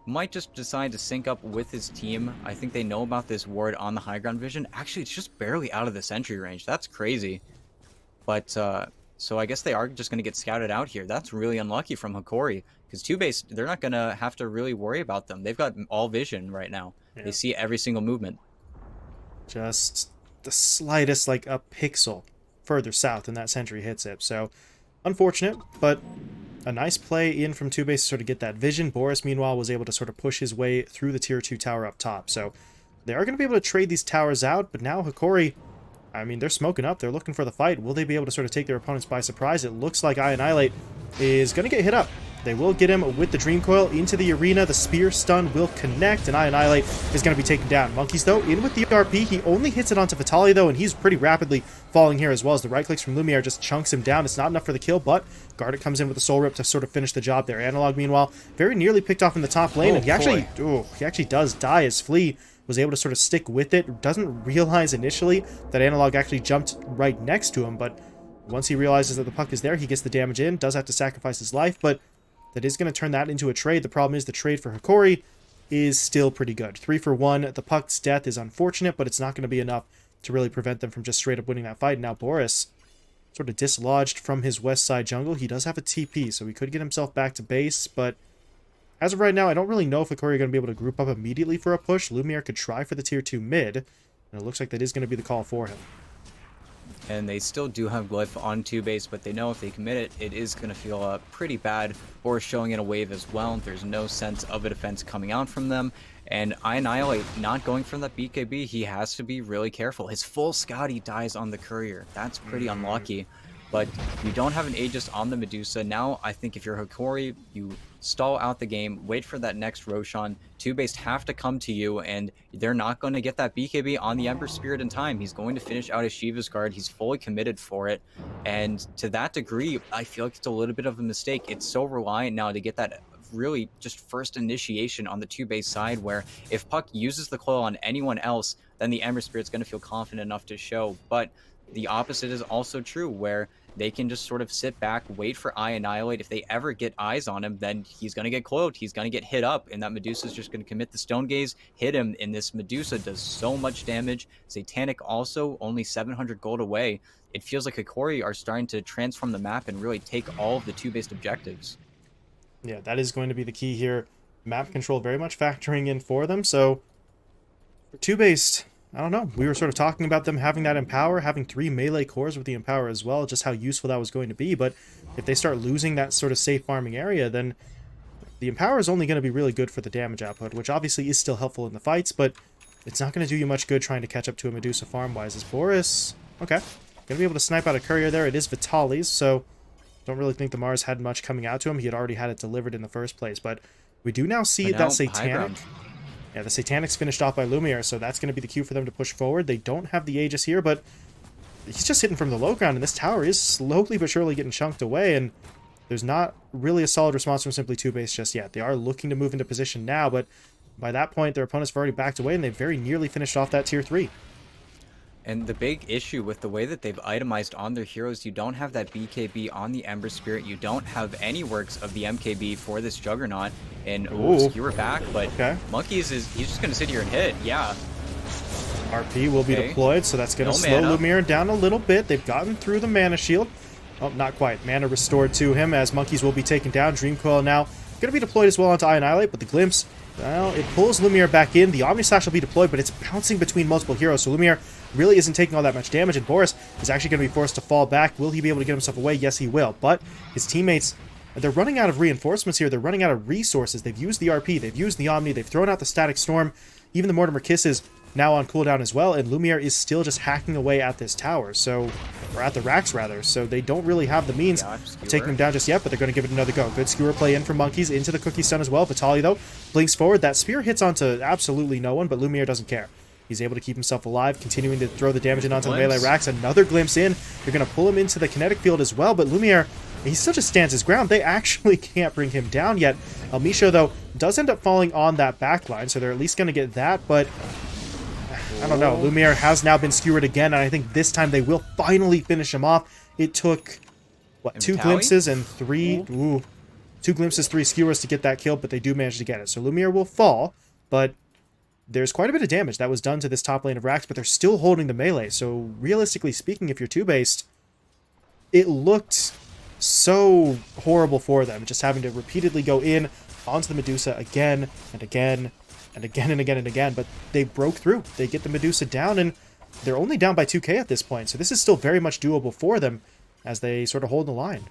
might just decide to sync up with his team. I think they know about this ward on the high ground vision. Actually, it's just barely out of the sentry range. That's crazy. But, so I guess they are just going to get scouted out here. That's really unlucky from Hokori, because TOOBASED, they're not going to have to really worry about them. They've got all vision right now. Yeah. They see every single movement. Just the slightest, like a pixel further south, and that sentry hits it. So, unfortunate, but a nice play in from TOOBASED to sort of get that vision. Boris, meanwhile, was able to sort of push his way through the tier 2 tower up top. So they are going to be able to trade these towers out, but now Hokori, I mean, they're smoking up. They're looking for the fight. Will they be able to sort of take their opponents by surprise? It looks like Annihilate is going to get hit up. They will get him with the Dream Coil into the arena. The Spear Stun will connect, and Annihilate is going to be taken down. Monkeys, though, in with the RP. He only hits it onto Vitali, though, and he's pretty rapidly falling here as well, as the right clicks from Lumiere just chunks him down. It's not enough for the kill, but Gardic comes in with the Soul Rip to sort of finish the job there. Analog, meanwhile, very nearly picked off in the top lane, and he actually does die as Flea was able to sort of stick with it. Doesn't realize initially that Analog actually jumped right next to him, but once he realizes that the puck is there, he gets the damage in, does have to sacrifice his life, but that is going to turn that into a trade. The problem is the trade for Hokori is still pretty good. 3 for 1. The puck's death is unfortunate, but it's not going to be enough to really prevent them from just straight up winning that fight. Now Boris, sort of dislodged from his west side jungle. He does have a TP, so he could get himself back to base, but as of right now, I don't really know if Hokori are going to be able to group up immediately for a push. Lumiere could try for the tier 2 mid, and it looks like that is going to be the call for him. And they still do have Glyph on 2-base, but they know if they commit it, it is going to feel pretty bad. Boris showing in a wave as well. There's no sense of a defense coming out from them. And I Annihilate not going from that BKB, he has to be really careful. His full Scotty dies on the Courier. That's pretty unlucky. But you don't have an Aegis on the Medusa. Now, I think if you're Hokori, you stall out the game, wait for that next Roshan. 2-base have to come to you, and they're not going to get that BKB on the Ember Spirit in time. He's going to finish out his Shiva's Guard. He's fully committed for it. And to that degree, I feel like it's a little bit of a mistake. It's so reliant now to get that really just first initiation on the 2-base side, where if Puck uses the coil on anyone else, then the Ember Spirit's going to feel confident enough to show. But the opposite is also true, where they can just sort of sit back, wait for I Annihilate. If they ever get eyes on him, then he's going to get coiled. He's going to get hit up, and that Medusa's just going to commit the Stone Gaze, hit him, and this Medusa does so much damage. Satanic also only 700 gold away. It feels like Hokori are starting to transform the map and really take all of the 2-based objectives. Yeah, that is going to be the key here. Map control very much factoring in for them, so for 2-based, I don't know. We were sort of talking about them having that Empower, having 3 melee cores with the Empower as well, just how useful that was going to be. But if they start losing that sort of safe farming area, then the Empower is only going to be really good for the damage output, which obviously is still helpful in the fights, but it's not going to do you much good trying to catch up to a Medusa farm-wise. As Boris, okay, going to be able to snipe out a Courier there. It is Vitalis, so don't really think the Mars had much coming out to him. He had already had it delivered in the first place, but we do now see that Satanic... Yeah, the Satanic's finished off by Lumiere, so that's going to be the cue for them to push forward. They don't have the Aegis here, but he's just hitting from the low ground, and this tower is slowly but surely getting chunked away, and there's not really a solid response from Simply 2-base just yet. They are looking to move into position now, but by that point, their opponents have already backed away, and they've very nearly finished off that Tier 3. And the big issue with the way that they've itemized on their heroes, you don't have that BKB on the Ember Spirit. You don't have any works of the MKB for this Juggernaut. And skewer back, but Monkeys he's just going to sit here and hit. Yeah. RP will be deployed, so that's going to slow Lumiere down a little bit. They've gotten through the Mana Shield. Oh, not quite. Mana restored to him as Monkeys will be taken down. Dream Coil now going to be deployed as well onto I Annihilate, but the Glimpse, well, it pulls Lumiere back in. The Omni Slash will be deployed, but it's bouncing between multiple heroes, so Lumiere really isn't taking all that much damage, and Boris is actually going to be forced to fall back. Will he be able to get himself away? Yes, he will, but his teammates, they're running out of reinforcements here. They're running out of resources. They've used the RP, they've used the Omni, they've thrown out the Static Storm, even the Mortimer Kisses now on cooldown as well, and Lumiere is still just hacking away at this tower, so, or at the racks rather, so they don't really have the means of taking them down just yet, but they're going to give it another go. Good skewer play in from Monkeys into the Cookie Stun as well. Vitali, though, blinks forward. That spear hits onto absolutely no one, but Lumiere doesn't care. He's able to keep himself alive, continuing to throw the damage in onto the melee racks. Another glimpse in. They're going to pull him into the kinetic field as well, but Lumiere, he still just stands his ground. They actually can't bring him down yet. Misho, though, does end up falling on that backline, so they're at least going to get that, but I don't know. Lumiere has now been skewered again, and I think this time they will finally finish him off. It took, what, 2 glimpses and 3... Ooh. 2 glimpses, 3 skewers to get that kill, but they do manage to get it. So Lumiere will fall, but there's quite a bit of damage that was done to this top lane of racks, but they're still holding the melee. So realistically speaking, if you're 2-based, it looked so horrible for them, just having to repeatedly go in onto the Medusa again and again and again and again and again, but they broke through. They get the Medusa down, and they're only down by 2k at this point, so this is still very much doable for them as they sort of hold the line.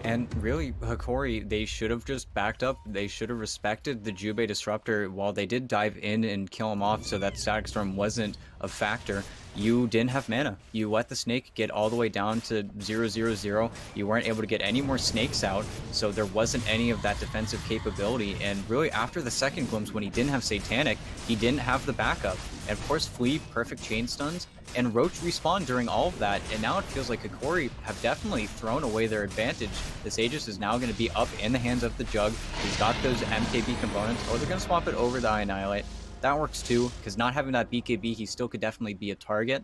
And really, Hokori, they should have just backed up. They should have respected the Jubei Disruptor while they did dive in and kill him off so that Static Storm wasn't a factor. You didn't have mana. You let the snake get all the way down to 0-0-0. You weren't able to get any more snakes out, so there wasn't any of that defensive capability. And really, after the second glimpse, when he didn't have Satanic, he didn't have the backup. And of course, Flea, perfect chain stuns, and Roach respawned during all of that. And now it feels like Hokori have definitely thrown away their advantage. This Aegis is now going to be up in the hands of the Jug. He's got those MKB components, or they're going to swap it over the Annihilate. That works too, because not having that BKB, he still could definitely be a target.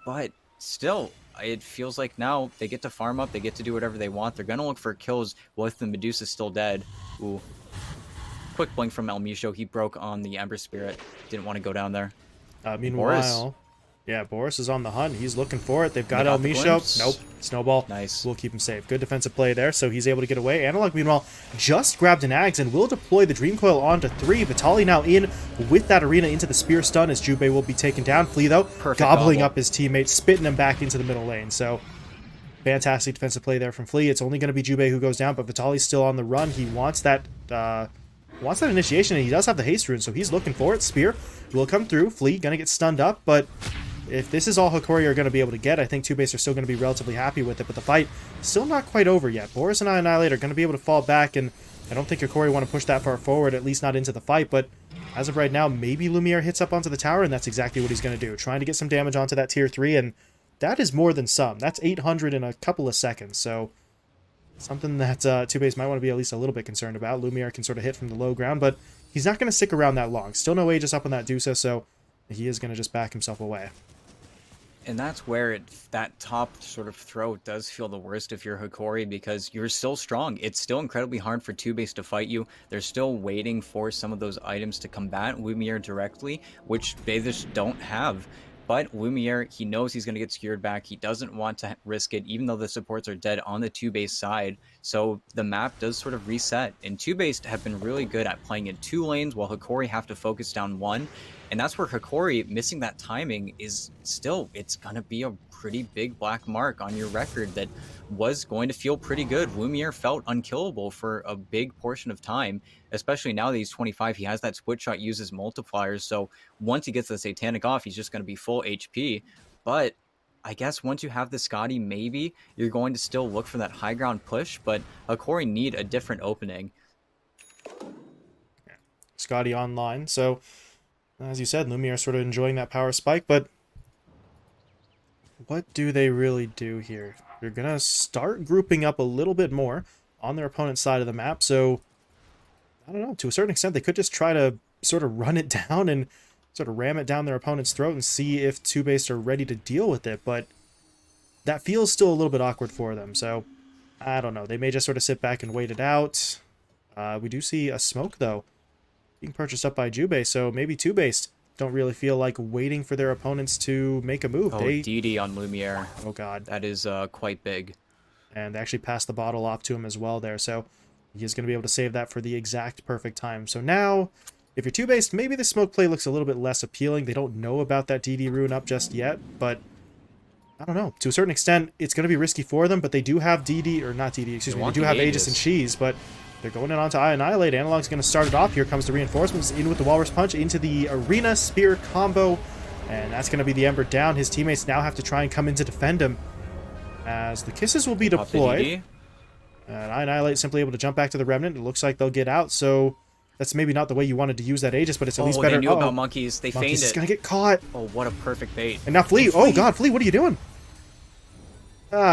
But still, it feels like now they get to farm up, they get to do whatever they want. They're going to look for kills with the Medusa still dead. Ooh. Quick blink from El Misho. He broke on the Ember Spirit. Didn't want to go down there. Meanwhile, Yeah, Boris is on the hunt. He's looking for it. They've got They El got the Micho. glimpse. Nope. Snowball. Nice. We'll keep him safe. Good defensive play there, so he's able to get away. Analog, meanwhile, just grabbed an Ags and will deploy the Dream Coil onto 3. Vitali now in with that arena into the Spear Stun as Jubei will be taken down. Flea, though, Perfect gobbling gobble. up his teammate, spitting him back into the middle lane. So, fantastic defensive play there from Flea. It's only going to be Jubei who goes down, but Vitali's still on the run. He wants that initiation, and he does have the haste rune, so he's looking for it. Spear will come through. Flea going to get stunned up, but if this is all Hokori are going to be able to get, I think TOOBASED are still going to be relatively happy with it, but the fight still not quite over yet. Boris and Annihilate are going to be able to fall back, and I don't think Hokori want to push that far forward, at least not into the fight, but as of right now, maybe Lumiere hits up onto the tower, and that's exactly what he's going to do. Trying to get some damage onto that tier 3, and that is more than some. That's 800 in a couple of seconds, so something that TOOBASED might want to be at least a little bit concerned about. Lumiere can sort of hit from the low ground, but he's not going to stick around that long. Still no Aegis up on that Dusa, so he is going to just back himself away. And that's where that top sort of throw does feel the worst if you're Hokori, because you're still strong. It's still incredibly hard for TOOBASED to fight you. They're still waiting for some of those items to combat Lumiere directly, which they just don't have. But Lumiere, he knows he's going to get skewered back. He doesn't want to risk it, even though the supports are dead on the TOOBASED side. So the map does sort of reset. And TOOBASED have been really good at playing in 2 lanes, while Hokori have to focus down 1. And that's where Hokori missing that timing is still, it's going to be a pretty big black mark on your record that was going to feel pretty good. Lumiere felt unkillable for a big portion of time, especially now that he's 25. He has that split shot, uses multipliers. So once he gets the Satanic off, he's just going to be full HP. But I guess once you have the Scotty, maybe you're going to still look for that high ground push, but Hokori need a different opening. Scotty online, so as you said, Lumiere sort of enjoying that power spike, but what do they really do here? They're going to start grouping up a little bit more on their opponent's side of the map, so I don't know, to a certain extent, they could just try to sort of run it down and sort of ram it down their opponent's throat and see if TOOBASED are ready to deal with it, but that feels still a little bit awkward for them, so I don't know. They may just sort of sit back and wait it out. We do see a smoke, though, being purchased up by Jubei, so maybe TOOBASED don't really feel like waiting for their opponents to make a move. Oh, DD on Lumiere. Oh, God. That is quite big. And they actually passed the bottle off to him as well there, so he's going to be able to save that for the exact perfect time. So now, if you're TOOBASED, maybe the smoke play looks a little bit less appealing. They don't know about that DD rune up just yet, but I don't know. To a certain extent, it's going to be risky for them, but they do have DD, or not DD, excuse me, they do have Aegis and Cheese, but they're going in onto Annihilate. Analog's going to start it off. Here comes the reinforcements in with the Walrus Punch into the Arena Spear combo, and that's going to be the Ember down. His teammates now have to try and come in to defend him, as the Kisses will be deployed. And Annihilate simply able to jump back to the Remnant. It looks like they'll get out, so that's maybe not the way you wanted to use that Aegis, but it's at least better. They knew about monkeys. They feigned it. He's going to get caught. Oh, what a perfect bait. And now Flea. Oh, God, Flea, what are you doing?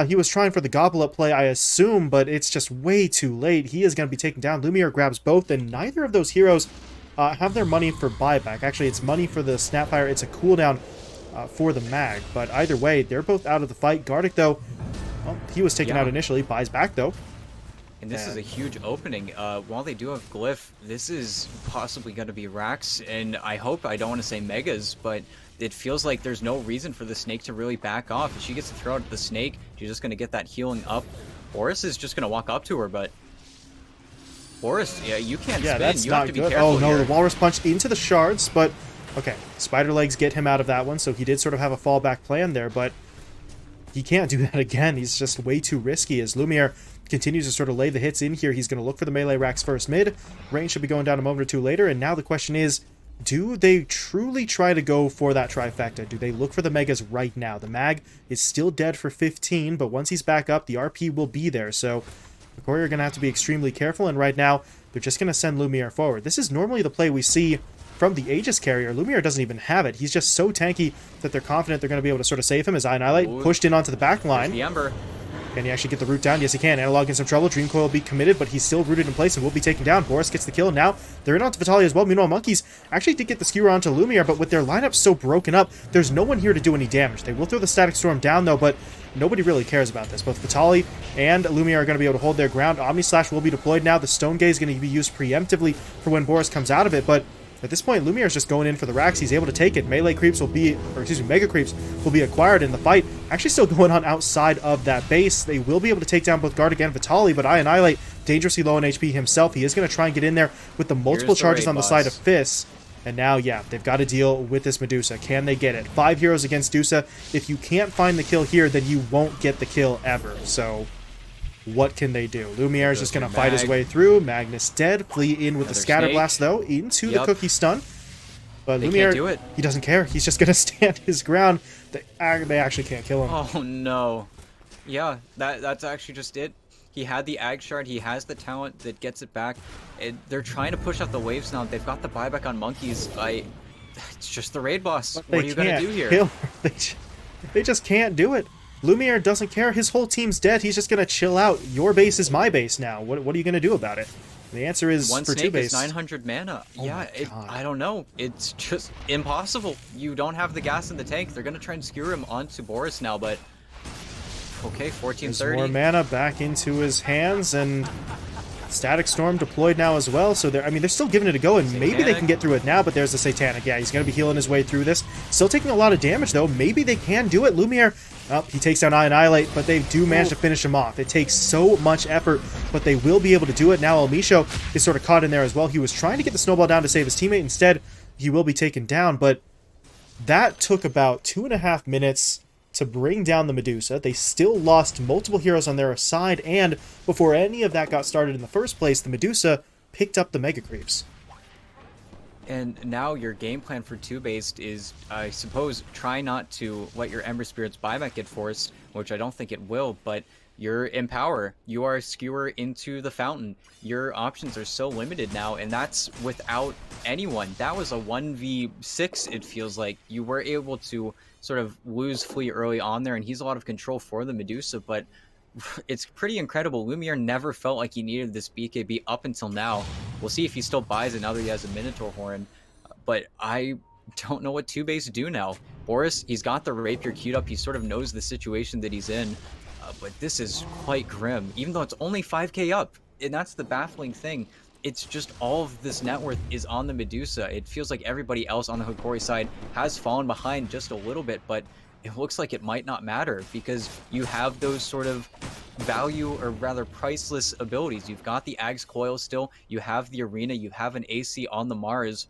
He was trying for the gobble up play, I assume, but it's just way too late. He is going to be taken down. Lumiere grabs both, and neither of those heroes have their money for buyback. Actually, it's money for the Snapfire. It's a cooldown for the mag, but either way, they're both out of the fight. Gardic, though, well, he was taken out initially. Buys back, though. And this is a huge opening. While they do have Glyph, this is possibly going to be Rax, and I hope, I don't want to say Megas, but it feels like there's no reason for the Snake to really back off. If she gets to throw out the Snake, she's just going to get that healing up. Boris is just going to walk up to her, but Boris, yeah, you can't spin. That's you not have to be good. careful Oh, no, here. the Walrus Punch into the shards, but okay. Spider Legs get him out of that one, so he did sort of have a fallback plan there, but he can't do that again. He's just way too risky as Lumiere continues to sort of lay the hits in here. He's going to look for the melee racks first mid. Range should be going down a moment or two later, and now the question is, do they truly try to go for that trifecta? Do they look for the Megas right now? The mag is still dead for 15, but once he's back up, the RP will be there, so the Hokori are going to have to be extremely careful, and right now, they're just going to send Lumiere forward. This is normally the play we see from the Aegis carrier. Lumiere doesn't even have it. He's just so tanky that they're confident they're going to be able to sort of save him as Annihilate pushed in onto the back line. The Ember. Can he actually get the root down? Yes, he can. Analog in some trouble. Dream Coil will be committed, but he's still rooted in place and will be taken down. Boris gets the kill. Now they're in onto Vitali as well. Meanwhile, Monkeys actually did get the skewer onto Lumiere, but with their lineup so broken up, there's no one here to do any damage. They will throw the Static Storm down, though, but nobody really cares about this. Both Vitali and Lumiere are going to be able to hold their ground. Omni Slash will be deployed now. The Stone Gaze is going to be used preemptively for when Boris comes out of it, but At this point, Lumiere's just going in for the racks. He's able to take it. Melee creeps will be, or excuse me, Mega creeps will be acquired in the fight. Actually still going on outside of that base. They will be able to take down both Gardic and Vitali, but Annihilate dangerously low on HP himself. He is going to try and get in there with the multiple charges on the side of Fist. And now, yeah, they've got to deal with this Medusa. Can they get it? 5 heroes against Dusa. If you can't find the kill here, then you won't get the kill ever. So what can they do? Lumiere is just going to fight his way through. Magnus dead. Flee in with the Scatter Blast, though, into the Cookie Stun. But Lumiere, can't do it. He doesn't care. He's just going to stand his ground. They actually can't kill him. Oh, no. Yeah, that's actually just it. He had the Ag Shard. He has the talent that gets it back. They're trying to push out the waves now. They've got the buyback on Monkeys. It's just the raid boss. What are you going to do here? They just can't do it. Lumiere doesn't care. His whole team's dead. He's just going to chill out. Your base is my base now. What are you going to do about it? The answer is one for snake TOOBASED. is 900 mana. Oh Yeah, I don't know. It's just impossible. You don't have the gas in the tank. They're going to try and skewer him onto Boris now, but okay, 1430. There's more mana back into his hands, and Static Storm deployed now as well. So they're still giving it a go, and maybe they can get through it now. But there's the Satanic. Yeah, he's going to be healing his way through this. Still taking a lot of damage though. Maybe they can do it. Lumiere, he takes down Annihilate, but they do manage to finish him off. It takes so much effort, but they will be able to do it. Now El Misho is sort of caught in there as well. He was trying to get the snowball down to save his teammate. Instead, he will be taken down. But that took about 2.5 minutes to bring down the Medusa. They still lost multiple heroes on their side, and before any of that got started in the first place, the Medusa picked up the Mega Creeps. And now your game plan for TOOBASED is, I suppose, try not to let your Ember Spirit's buyback get forced, which I don't think it will, but you're in power. You are a skewer into the fountain. Your options are so limited now, and that's without anyone. That was a 1v6, it feels like. You were able to sort of lose Flea early on there, and he's a lot of control for the Medusa, but it's pretty incredible. Lumiere never felt like he needed this BKB up until now. We'll see if he still buys it now that he has a Minotaur Horn, but I don't know what TOOBASED do now. Boris, he's got the Rapier queued up. He sort of knows the situation that he's in, but this is quite grim, even though it's only 5k up, and that's the baffling thing. It's just all of this net worth is on the Medusa. It feels like everybody else on the Hokori side has fallen behind just a little bit, but it looks like it might not matter because you have those sort of value, or rather priceless abilities. You've got the Ag's Coil still, you have the Arena, you have an AC on the Mars,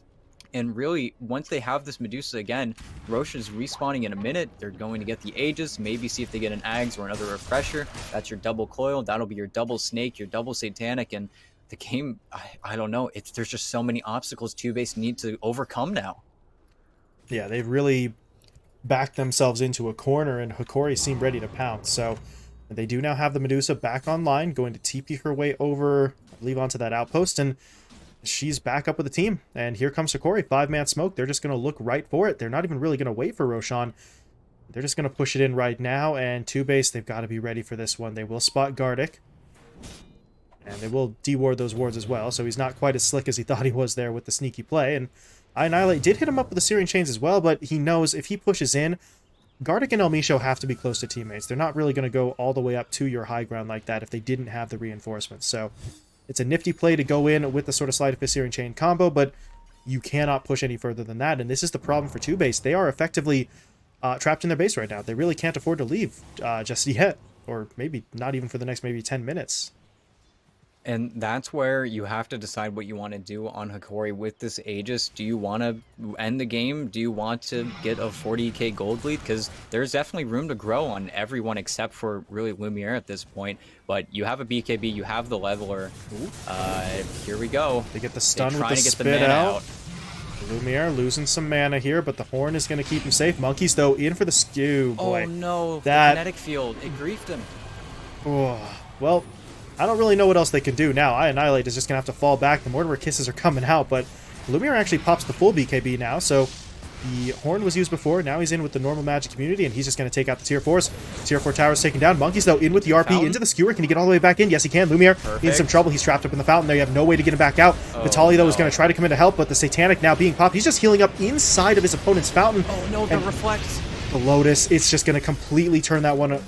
and really, once they have this Medusa again, Roche is respawning in a minute. They're going to get the Aegis, maybe see if they get an Ags or another Refresher. That's your double Coil, that'll be your double Snake, your double Satanic, and the game, I don't know, there's just so many obstacles TOOBASED need to overcome now. Yeah, they've really backed themselves into a corner, and Hokori seemed ready to pounce. So they do now have the Medusa back online, going to TP her way over, I believe, onto that outpost, and she's back up with the team. And here comes Hokori, 5-man smoke. They're just going to look right for it. They're not even really going to wait for Roshan. They're just going to push it in right now, and TOOBASED, they've got to be ready for this one. They will spot Gardic, and they will deward those wards as well, so he's not quite as slick as he thought he was there with the sneaky play. And Annihilate did hit him up with the Searing Chains as well, but he knows if he pushes in, Gardic and El Misho have to be close to teammates. They're not really going to go all the way up to your high ground like that if they didn't have the reinforcements. So it's a nifty play to go in with the sort of Sleight of Fist Searing Chain combo, but you cannot push any further than that, and this is the problem for TOOBASED. They are effectively trapped in their base right now. They really can't afford to leave just yet, or maybe not even for the next maybe 10 minutes. And that's where you have to decide what you want to do on Hokori with this Aegis. Do you want to end the game? Do you want to get a 40k gold lead? Because there's definitely room to grow on everyone except for really Lumiere at this point. But you have a BKB, you have the leveler. Here we go. They get the stun with the spit out. Lumiere losing some mana here, but the Horn is going to keep him safe. Monkeys, though, in for the skew. Boy, oh no, that... the kinetic field, it griefed him. Oh, well, I don't really know what else they can do now. Annihilate is just going to have to fall back. The Mortimer Kisses are coming out, but Lumiere actually pops the full BKB now, so the Horn was used before. Now he's in with the normal magic community, and he's just going to take out the Tier 4s. Tier 4 towers taken down. Monkeys, though, in with the RP Fountain? into the skewer. Can he get all the way back in? Yes, he can. Lumiere in some trouble. He's trapped up in the fountain there. You have no way to get him back out. Vitali, though, is going to try to come in to help, but the Satanic now being popped. He's just healing up inside of his opponent's fountain. Oh no, the reflect. The Lotus, it's just going to completely turn that one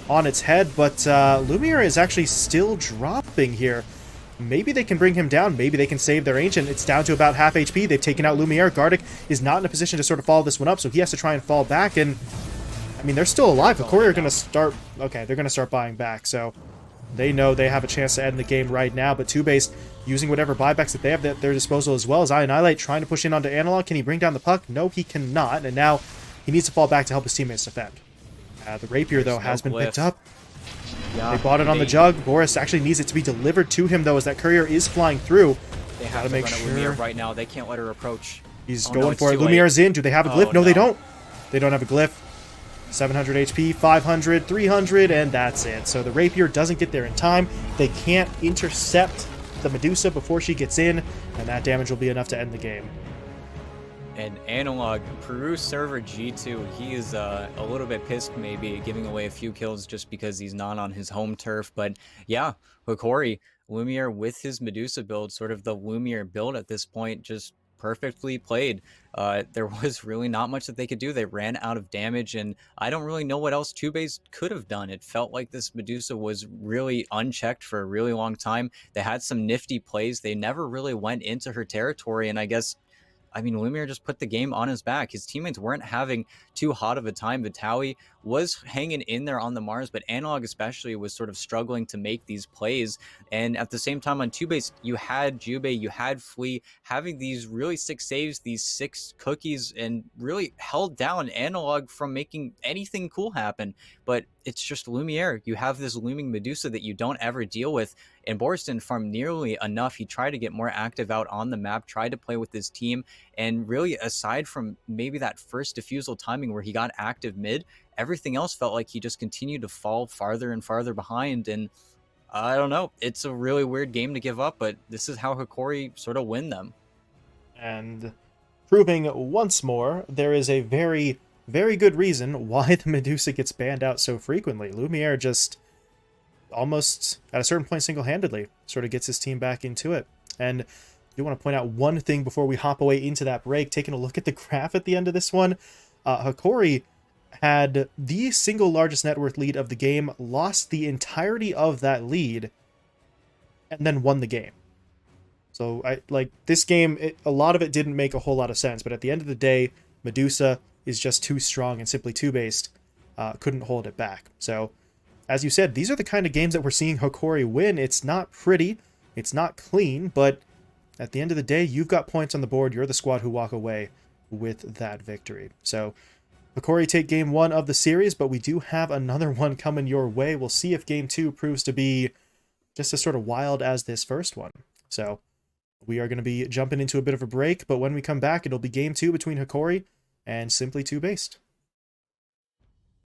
on its head, but Lumiere is actually still dropping here. maybe they can bring him down. Maybe they can save their Ancient. It's down to about half HP. They've taken out Lumiere. Gardic is not in a position to sort of follow this one up, so he has to try and fall back. And, I mean, they're still alive. Hokori are going to start... Okay, they're going to start buying back, so they know they have a chance to end the game right now. But TOOBASED using whatever buybacks that they have at their disposal as well as Annihilate, trying to push in onto Analog. Can he bring down the puck? No, he cannot. And now he needs to fall back to help his teammates defend. The Rapier, though, has been picked up. Yeah, They bought it on the jug. Boris actually needs it to be delivered to him, though, as that courier is flying through. They have to make sure. Lumiere right now. They can't let her approach. He's going for it. Lumiere's in. Do they have a glyph? No, they don't. They don't have a glyph. 700 HP, 500, 300, and that's it. So the Rapier doesn't get there in time. They can't intercept the Medusa before she gets in, and that damage will be enough to end the game. And Analog, Peru server G2, he is a little bit pissed maybe, giving away a few kills just because he's not on his home turf. But yeah, Hokori, Lumiere with his Medusa build, sort of the Lumiere build at this point, just perfectly played. There was really not much that they could do. They ran out of damage, and I don't really know what else TOOBASED could have done. It felt like this Medusa was really unchecked for a really long time. They had some nifty plays. They never really went into her territory, and I mean, Lumiere just put the game on his back. His teammates weren't having too hot of a time. Vitaly was hanging in there on the Mars, but Analog especially was sort of struggling to make these plays. And at the same time on TOOBASED, you had Jubei, you had Flea having these really 6 saves, these 6 cookies, and really held down Analog from making anything cool happen. But it's just Lumiere. You have this looming Medusa that you don't ever deal with. And Boris didn't farm nearly enough. He tried to get more active out on the map, tried to play with his team, and really, aside from maybe that first defusal timing where he got active mid, everything else felt like he just continued to fall farther and farther behind. And I don't know, it's a really weird game to give up, but this is how Hokori sort of win them. And proving once more, there is a very, very good reason why the Medusa gets banned out so frequently. Lumiere just almost at a certain point single-handedly sort of gets his team back into it. And I do want to point out one thing before we hop away into that break. Taking a look at the graph at the end of this one, Hokori had the single largest net worth lead of the game, lost the entirety of that lead, and then won the game. So this game, a lot of it didn't make a whole lot of sense, but at the end of the day, Medusa is just too strong, and simply TOOBASED couldn't hold it back. So as you said, these are the kind of games that we're seeing Hokori win. It's not pretty, it's not clean, but at the end of the day, you've got points on the board. You're the squad who walk away with that victory. So Hokori take game 1 of the series, but we do have another one coming your way. We'll see if game 2 proves to be just as sort of wild as this first one. So we are going to be jumping into a bit of a break, but when we come back, it'll be game 2 between Hokori and simply TOOBASED.